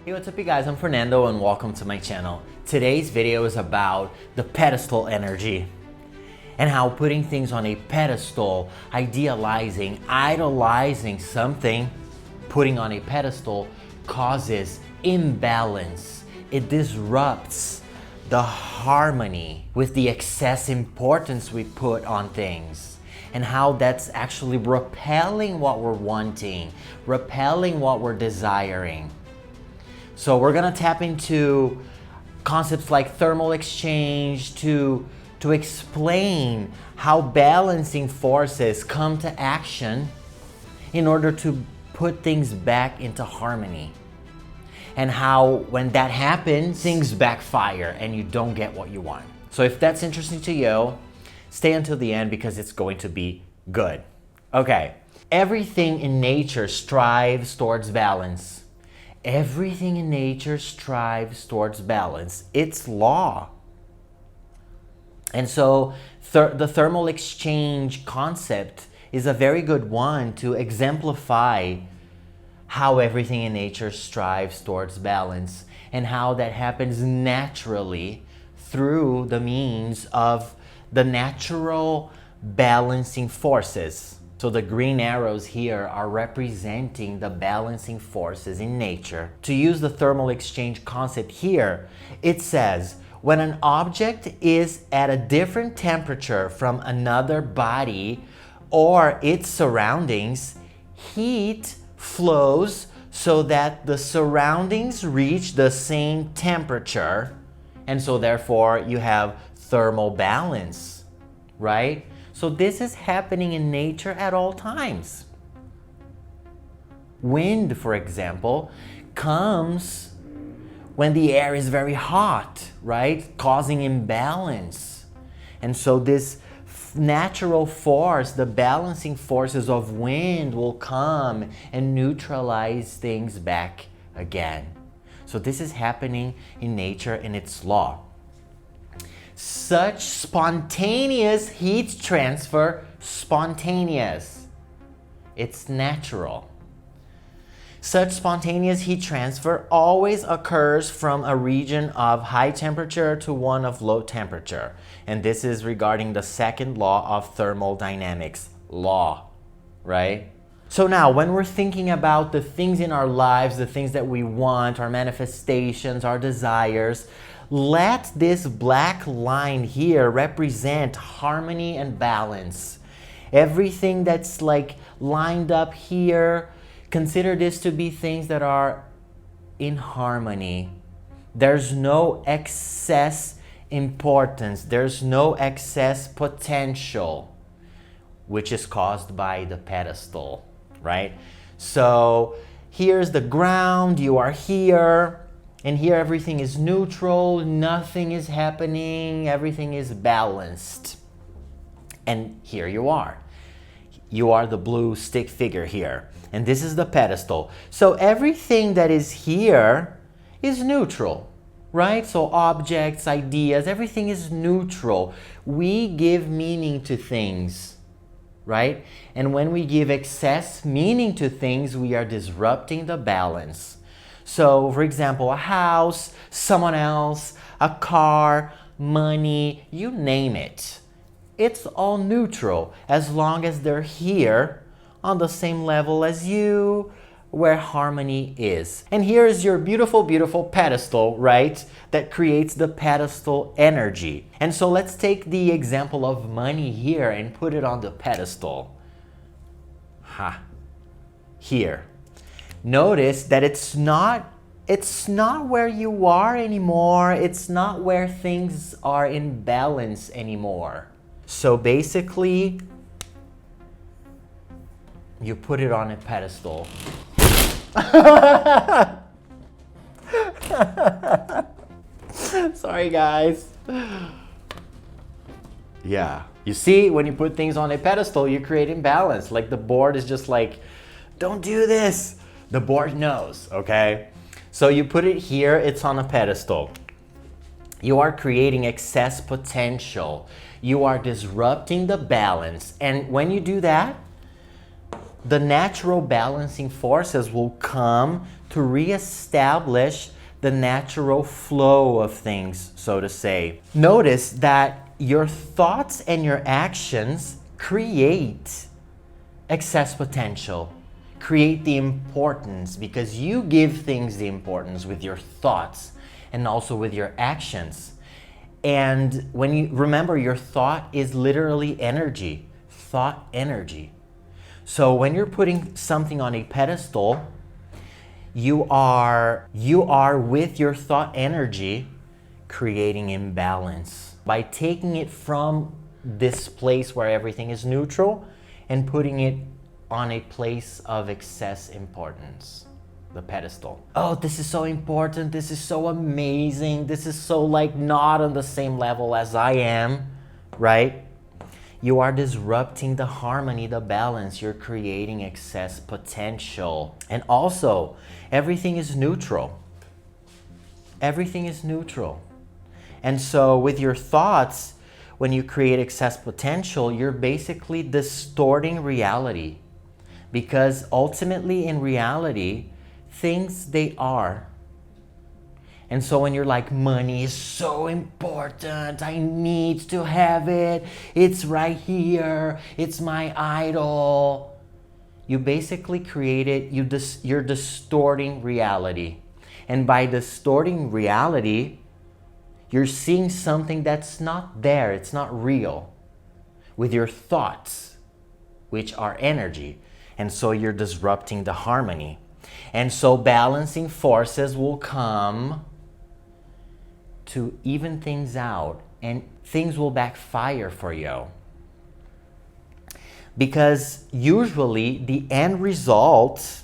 Hey, what's up you guys? I'm Fernando and welcome to my channel. Today's video is about the pedestal energy and how putting things on a pedestal, idealizing, idolizing something, putting on a pedestal causes imbalance. It disrupts the harmony with the excess importance we put on things, and how that's actually repelling what we're wanting, repelling what we're desiring. So we're gonna tap into concepts like thermal exchange to explain how balancing forces come to action in order to put things back into harmony. And how when that happens, things backfire and you don't get what you want. So if that's interesting to you, stay until the end because it's going to be good. Okay, everything in nature strives towards balance. Everything in nature strives towards balance. It's law. And so the thermal exchange concept is a very good one to exemplify how everything in nature strives towards balance and how that happens naturally through the means of the natural balancing forces. So the green arrows here are representing the balancing forces in nature. To use the thermal exchange concept here, it says when an object is at a different temperature from another body or its surroundings, heat flows so that the surroundings reach the same temperature, and so therefore you have thermal balance, right? So this is happening in nature at all times. Wind, for example, comes when the air is very hot, right? Causing imbalance. And so this natural force, the balancing forces of wind will come and neutralize things back again. So this is happening in nature in its law. Such spontaneous heat transfer, spontaneous. It's natural. Such spontaneous heat transfer always occurs from a region of high temperature to one of low temperature. And this is regarding the second law of thermodynamics, law, right? So now when we're thinking about the things in our lives, the things that we want, our manifestations, our desires, let this black line here represent harmony and balance. Everything that's like lined up here, consider this to be things that are in harmony. There's no excess importance. There's no excess potential, which is caused by the pedestal, right? So here's the ground, you are here. And here everything is neutral, nothing is happening, everything is balanced. And here you are. You are the blue stick figure here. And this is the pedestal. So everything that is here is neutral, right? So objects, ideas, everything is neutral. We give meaning to things, right? And when we give excess meaning to things, we are disrupting the balance. So, for example, a house, someone else, a car, money, you name it. It's all neutral as long as they're here on the same level as you, where harmony is. And here is your beautiful, beautiful pedestal, right? That creates the pedestal energy. And so let's take the example of money here and put it on the pedestal. Here. Notice that it's not where you are anymore. It's not where things are in balance anymore. So basically, you put it on a pedestal. Sorry, guys. Yeah. You see, when you put things on a pedestal, you create imbalance. Like the board is just like, don't do this. The board knows, okay? So you put it here, it's on a pedestal. You are creating excess potential. You are disrupting the balance. And when you do that, the natural balancing forces will come to reestablish the natural flow of things, so to say. Notice that your thoughts and your actions create excess potential, create the importance, because you give things the importance with your thoughts and also with your actions. And when you remember, your thought is literally energy, thought energy. So when you're putting something on a pedestal, you are with your thought energy creating imbalance by taking it from this place where everything is neutral and putting it on a place of excess importance, the pedestal. Oh, this is so important, this is so amazing, this is so like not on the same level as I am, right? You are disrupting the harmony, the balance. You're creating excess potential. And also, everything is neutral. Everything is neutral. And so with your thoughts, when you create excess potential, you're basically distorting reality. Because ultimately in reality, things they are. And so when you're like, money is so important, I need to have it, it's right here, it's my idol. You basically created, you're distorting reality. And by distorting reality, you're seeing something that's not there, it's not real, with your thoughts, which are energy. And so you're disrupting the harmony. And so balancing forces will come to even things out, and things will backfire for you. Because usually the end result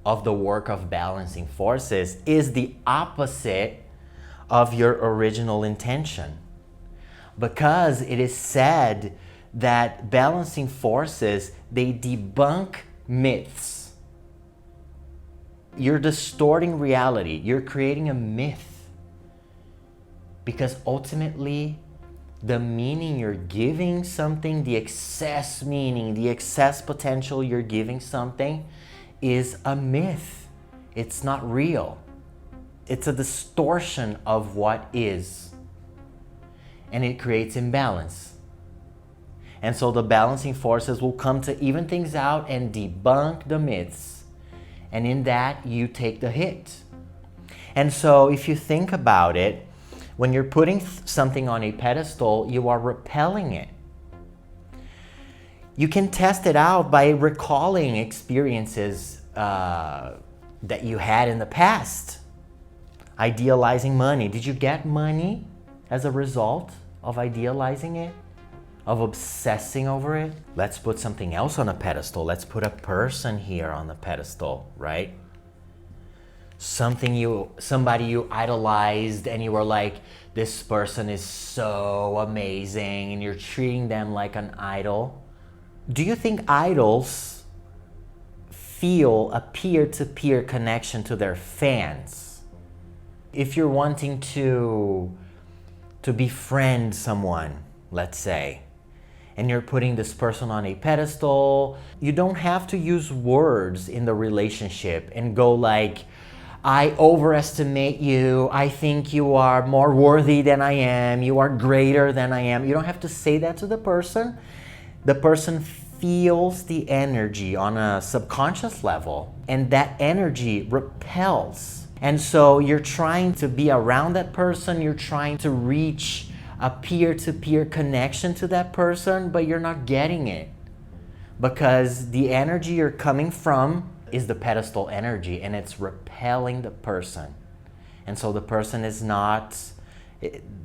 of the work of balancing forces is the opposite of your original intention. Because it is said that balancing forces, they debunk myths. You're distorting reality. You're creating a myth. Because ultimately, the meaning you're giving something, the excess meaning, the excess potential you're giving something is a myth. It's not real. It's a distortion of what is. And it creates imbalance. And so the balancing forces will come to even things out and debunk the myths. And in that, you take the hit. And so if you think about it, when you're putting something on a pedestal, you are repelling it. You can test it out by recalling experiences that you had in the past. Idealizing money. Did you get money as a result of idealizing it? Of obsessing over it? Let's put something else on a pedestal. Let's put a person here on the pedestal, right? Somebody you idolized and you were like, this person is so amazing, and you're treating them like an idol. Do you think idols feel a peer-to-peer connection to their fans? If you're wanting to befriend someone, let's say, and you're putting this person on a pedestal, you don't have to use words in the relationship and go like, I overestimate you, I think you are more worthy than I am, you are greater than I am. You don't have to say that to the person. The person feels the energy on a subconscious level, and that energy repels. And so you're trying to be around that person, you're trying to reach a peer-to-peer connection to that person, but you're not getting it. Because the energy you're coming from is the pedestal energy, and it's repelling the person. And so the person is not,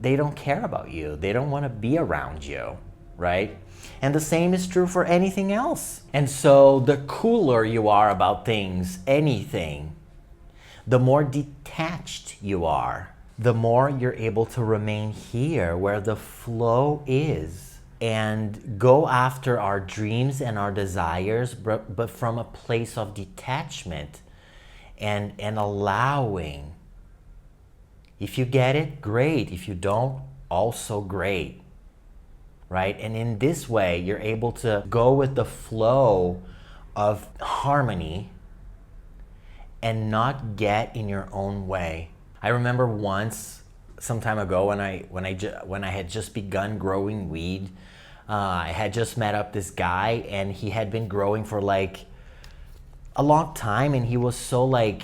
they don't care about you. They don't want to be around you, right? And the same is true for anything else. And so the cooler you are about things, anything, the more detached you are, the more you're able to remain here where the flow is and go after our dreams and our desires, but from a place of detachment and allowing. If you get it, great. If you don't, also great, right? And in this way, you're able to go with the flow of harmony and not get in your own way. I remember once, some time ago, when I had just begun growing weed, I had just met up this guy, and he had been growing for like a long time, and he was so like,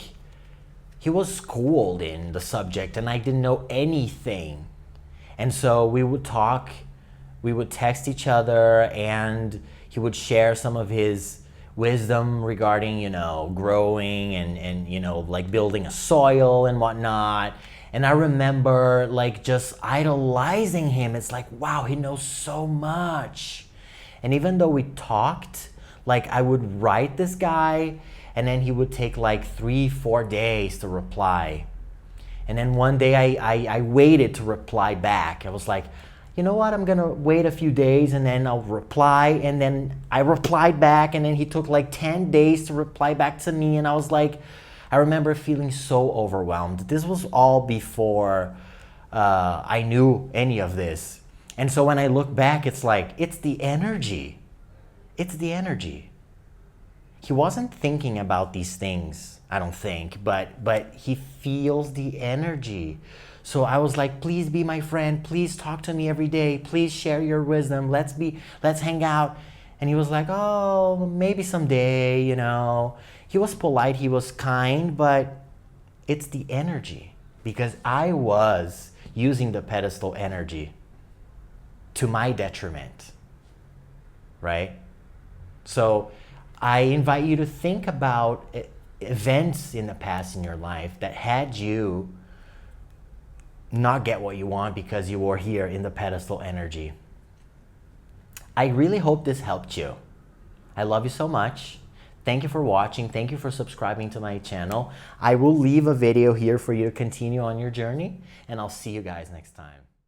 he was schooled in the subject, and I didn't know anything. And so we would talk, we would text each other, and he would share some of his wisdom regarding, growing and like building a soil and whatnot. And I remember like just idolizing him. It's like, wow, he knows so much. And even though we talked, like I would write this guy, and then he would take like 3-4 days to reply. And then one day I waited to reply back. I was like, you know what, I'm gonna wait a few days and then I'll reply. And then I replied back, and then he took like 10 days to reply back to me. And I was like, I remember feeling so overwhelmed. This was all before I knew any of this. And so when I look back, it's like, it's the energy. It's the energy. He wasn't thinking about these things, I don't think, but he feels the energy. So I was like, please be my friend. Please talk to me every day. Please share your wisdom. Let's hang out. And he was like, oh, maybe someday, He was polite, he was kind, but it's the energy, because I was using the pedestal energy to my detriment, right? So I invite you to think about events in the past in your life that had you not get what you want because you were here in the pedestal energy. I really hope this helped you. I love you so much. Thank you for watching. Thank you for subscribing to my channel. I will leave a video here for you to continue on your journey, and I'll see you guys next time.